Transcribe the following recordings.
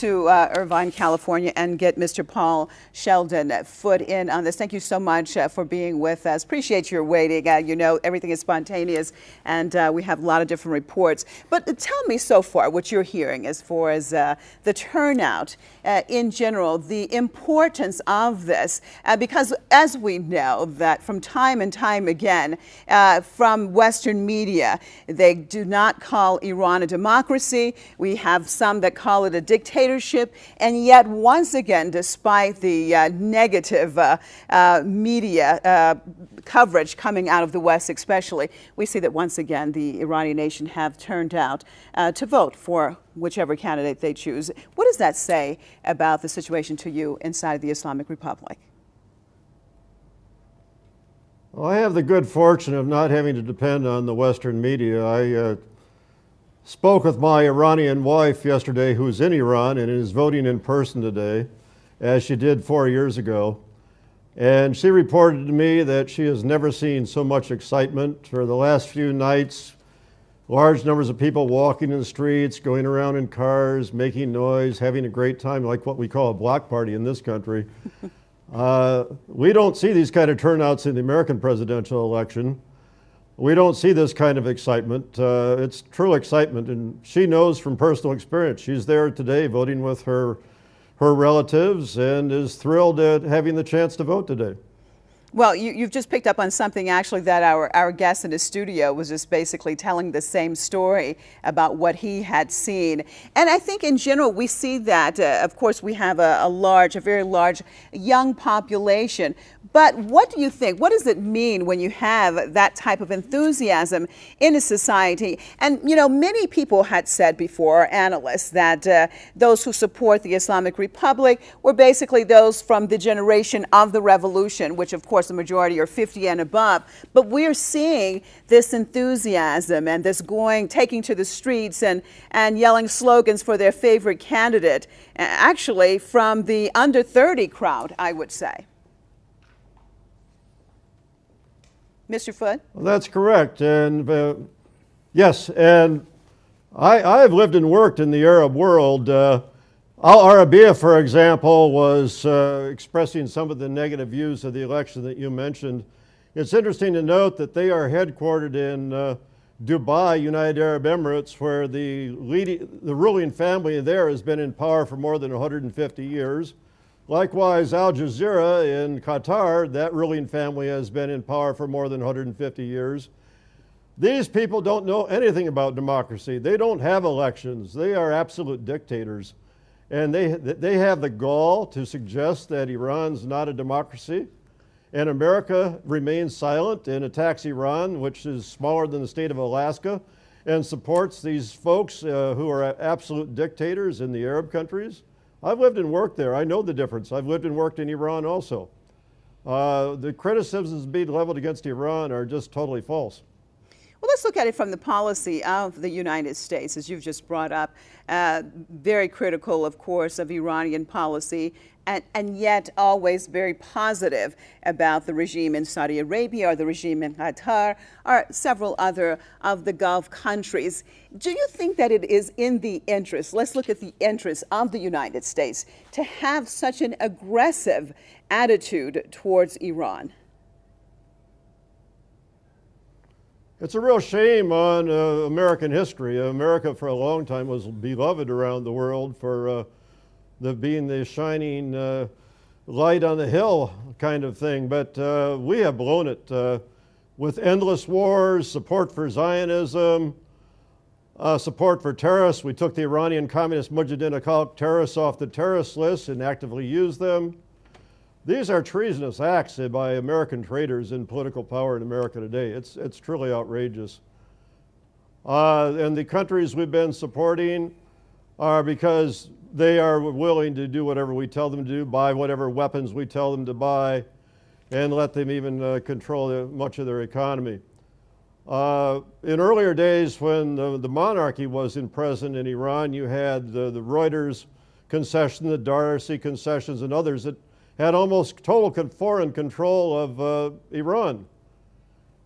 to Irvine, California, and get Mr. Paul Sheldon Foote in on this. Thank you so much for being with us. Appreciate your waiting. You know, everything is spontaneous, and we have a lot of different reports. But tell me so far what you're hearing as far as the turnout in general, the importance of this, because as we know that from time and time again, from Western media, they do not call Iran a democracy. We have some that call it a dictatorship, and yet once again, despite the negative media coverage coming out of the West especially, we see that once again the Iranian nation have turned out to vote for whichever candidate they choose. What does that say about the situation to you inside the Islamic Republic? Well, I have the good fortune of not having to depend on the Western media. I spoke with my Iranian wife yesterday, who's in Iran and is voting in person today, as she did 4 years ago. And she reported to me that she has never seen so much excitement. For the last few nights, large numbers of people walking in the streets, going around in cars, making noise, having a great time, like what we call a block party in this country. We don't see these kind of turnouts in the American presidential election. We don't see this kind of excitement. It's true excitement, and she knows from personal experience. She's there today voting with her relatives and is thrilled at having the chance to vote today. Well, you've just picked up on something actually that our guest in the studio was just basically telling the same story about what he had seen. And I think in general we see that, of course, we have a very large young population. But what do you think? What does it mean when you have that type of enthusiasm in a society? And, you know, many people had said before, analysts, that those who support the Islamic Republic were basically those from the generation of the revolution, which, of course, the majority are 50 and above. But we're seeing this enthusiasm and this taking to the streets and yelling slogans for their favorite candidate, actually from the under 30 crowd, I would say. Mr. Foote? Well, that's correct. And yes, and I have lived and worked in the Arab world. Al Arabiya, for example, was expressing some of the negative views of the election that you mentioned. It's interesting to note that they are headquartered in Dubai, United Arab Emirates, where the ruling family there has been in power for more than 150 years. Likewise, Al Jazeera in Qatar, that ruling family has been in power for more than 150 years. These people don't know anything about democracy. They don't have elections. They are absolute dictators. And they have the gall to suggest that Iran's not a democracy. And America remains silent and attacks Iran, which is smaller than the state of Alaska, and supports these folks who are absolute dictators in the Arab countries. I've lived and worked there. I know the difference. I've lived and worked in Iran also. The criticisms being leveled against Iran are just totally false. Well, let's look at it from the policy of the United States, as you've just brought up. Very critical, of course, of Iranian policy, and yet always very positive about the regime in Saudi Arabia or the regime in Qatar or several other of the Gulf countries. Do you think that it is in the interest, let's look at the interest of the United States, to have such an aggressive attitude towards Iran? It's a real shame on American history. America for a long time was beloved around the world for being the shining light on the hill kind of thing, but we have blown it with endless wars, support for Zionism, support for terrorists. We took the Iranian Communist Mujahideen Khalq terrorists off the terrorist list and actively used them. These are treasonous acts by American traitors in political power in America today. It's truly outrageous. And the countries we've been supporting are because they are willing to do whatever we tell them to do, buy whatever weapons we tell them to buy, and let them even control much of their economy. In earlier days when the monarchy was present in Iran, you had the Reuters concession, the Darcy concessions, and others that had almost total foreign control of Iran.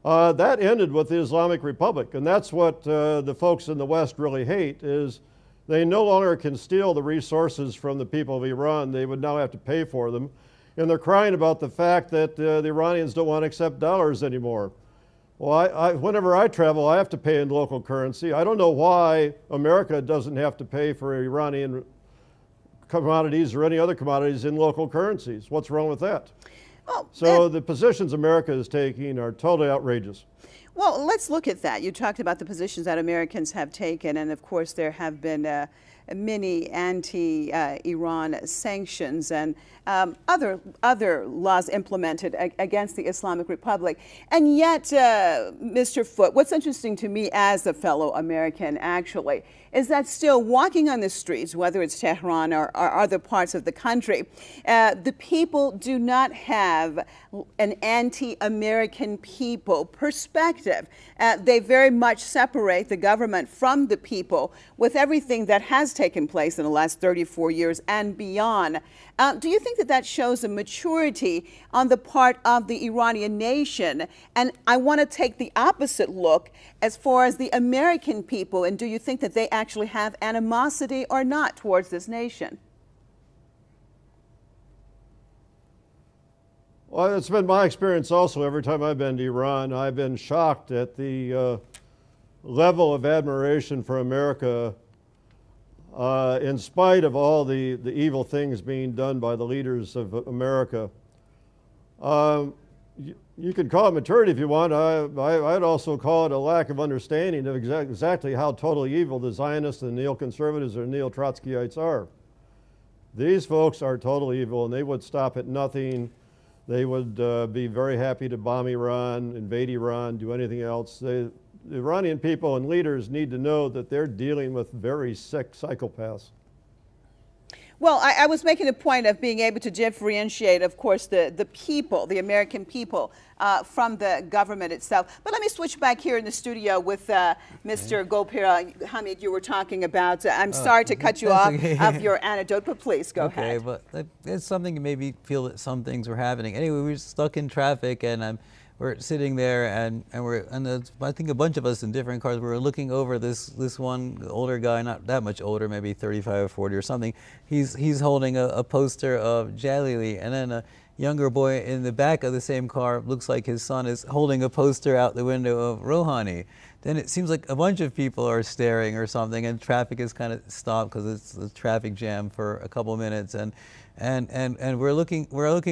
That ended with the Islamic Republic, and that's what the folks in the West really hate, is They no longer can steal the resources from the people of Iran. They would now have to pay for them. And they're crying about the fact that the Iranians don't want to accept dollars anymore. Well, whenever I travel, I have to pay in local currency. I don't know why America doesn't have to pay for Iranian commodities or any other commodities in local currencies. What's wrong with that? Well, so the positions America is taking are totally outrageous. Well, let's look at that. You talked about the positions that Americans have taken, and of course there have been many anti-Iran sanctions and other laws implemented against the Islamic Republic. And yet, Mr. Foote, what's interesting to me as a fellow American, actually, is that still walking on the streets, whether it's Tehran or other parts of the country, the people do not have an anti-American people perspective. They very much separate the government from the people with everything that has taken place in the last 34 years and beyond. Do you think that that shows a maturity on the part of the Iranian nation? And I want to take the opposite look as far as the American people. And do you think that they actually have animosity or not towards this nation? Well, it's been my experience also. Every time I've been to Iran, I've been shocked at the level of admiration for America in spite of all the evil things being done by the leaders of America. You can call it maturity if you want. I'd also call it a lack of understanding of exactly how totally evil the Zionists and neoconservatives or neo-Trotskyites are. These folks are totally evil, and they would stop at nothing. They would be very happy to bomb Iran, invade Iran, do anything else. The Iranian people and leaders need to know that they're dealing with very sick psychopaths. Well, I was making a point of being able to differentiate, of course, the people, the American people, from the government itself. But let me switch back here in the studio with Mr. Golpira. Hamid, you were talking about, I'm sorry to cut you off of your anecdote, but please go ahead. Okay, but it's something that made me feel that some things were happening. Anyway, we were stuck in traffic, and we're sitting there, and I think a bunch of us in different cars, we were looking over this one older guy, not that much older, maybe 35 or 40 or something. He's holding a poster of Jalili, and then a younger boy in the back of the same car, looks like his son, is holding a poster out the window of Rouhani. Then it seems like a bunch of people are staring or something, and traffic is kind of stopped because it's a traffic jam for a couple minutes, and we're looking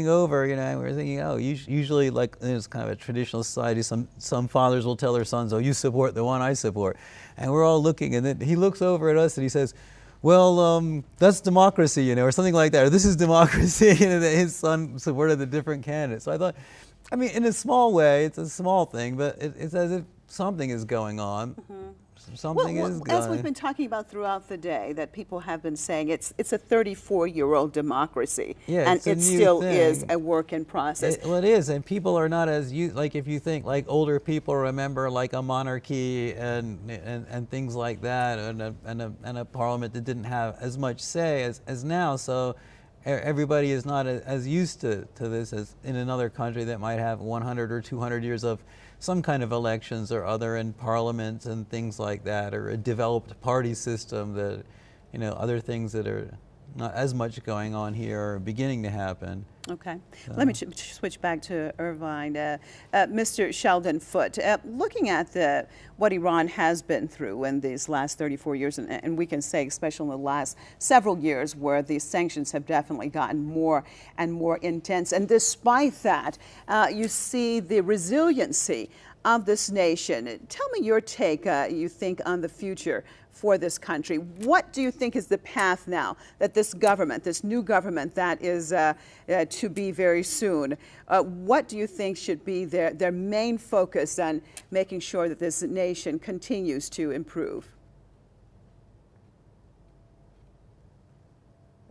over, you know, and we're thinking, oh, usually, like, it's kind of a traditional society, some fathers will tell their sons, oh, you support the one I support, and we're all looking, and then he looks over at us and he says, well, that's democracy, you know, or something like that, or this is democracy, you know, that his son supported the different candidates. So I thought, I mean, in a small way, it's a small thing, but it's as if something is going on. Mm-hmm. Something is going. As we've been talking about throughout the day, that people have been saying it's a 34-year-old democracy, yeah, and it still is a work in process. Well, it is, and people are not as like, if you think like older people remember like a monarchy and things like that, and a parliament that didn't have as much say as now. So everybody is not as used to this as in another country that might have 100 or 200 years of some kind of elections or other, in parliaments and things like that, or a developed party system that, you know, other things that are not as much going on here are beginning to happen. Okay. So. Let me switch back to Irvine. Mr. Sheldon Foote, looking at what Iran has been through in these last 34 years, and we can say especially in the last several years where these sanctions have definitely gotten more and more intense. And despite that, you see the resiliency of this nation. Tell me your take, you think, on the future for this country. What do you think is the path now that this government, this new government that is to be very soon, what do you think should be their main focus on making sure that this nation continues to improve?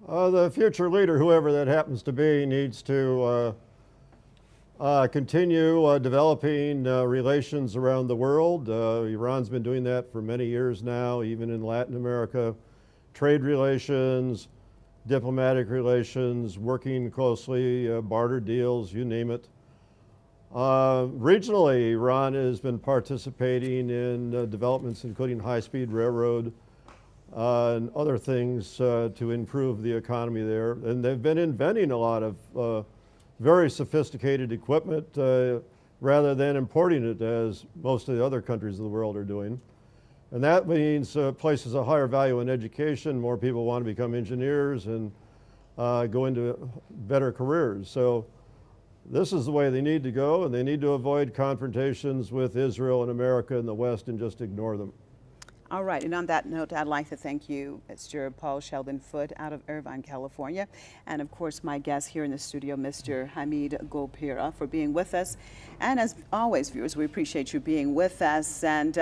The future leader, whoever that happens to be, needs to continue developing relations around the world. Iran's been doing that for many years now, even in Latin America. Trade relations, diplomatic relations, working closely, barter deals, you name it. Regionally, Iran has been participating in developments including high-speed railroad, and other things to improve the economy there. And they've been inventing a lot of very sophisticated equipment rather than importing it, as most of the other countries of the world are doing. And that means places a higher value in education. More people want to become engineers and go into better careers. So this is the way they need to go, and they need to avoid confrontations with Israel and America and the West and just ignore them. All right, and on that note, I'd like to thank you, Mr. Paul Sheldon Foote out of Irvine, California, and of course my guest here in the studio, Mr. Hamid Gopira, for being with us. And as always, viewers, we appreciate you being with us. And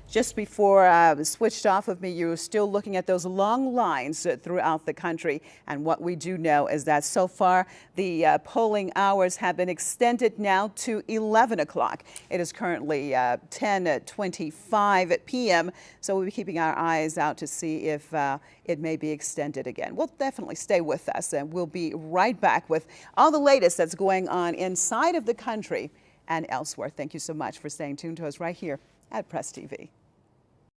just before I switched off of me, you were still looking at those long lines throughout the country. And what we do know is that so far the polling hours have been extended now to 11 o'clock. It is currently 10:25 p.m. So we'll be keeping our eyes out to see if it may be extended again. We'll definitely stay with us, and we'll be right back with all the latest that's going on inside of the country and elsewhere. Thank you so much for staying tuned to us right here at Press TV.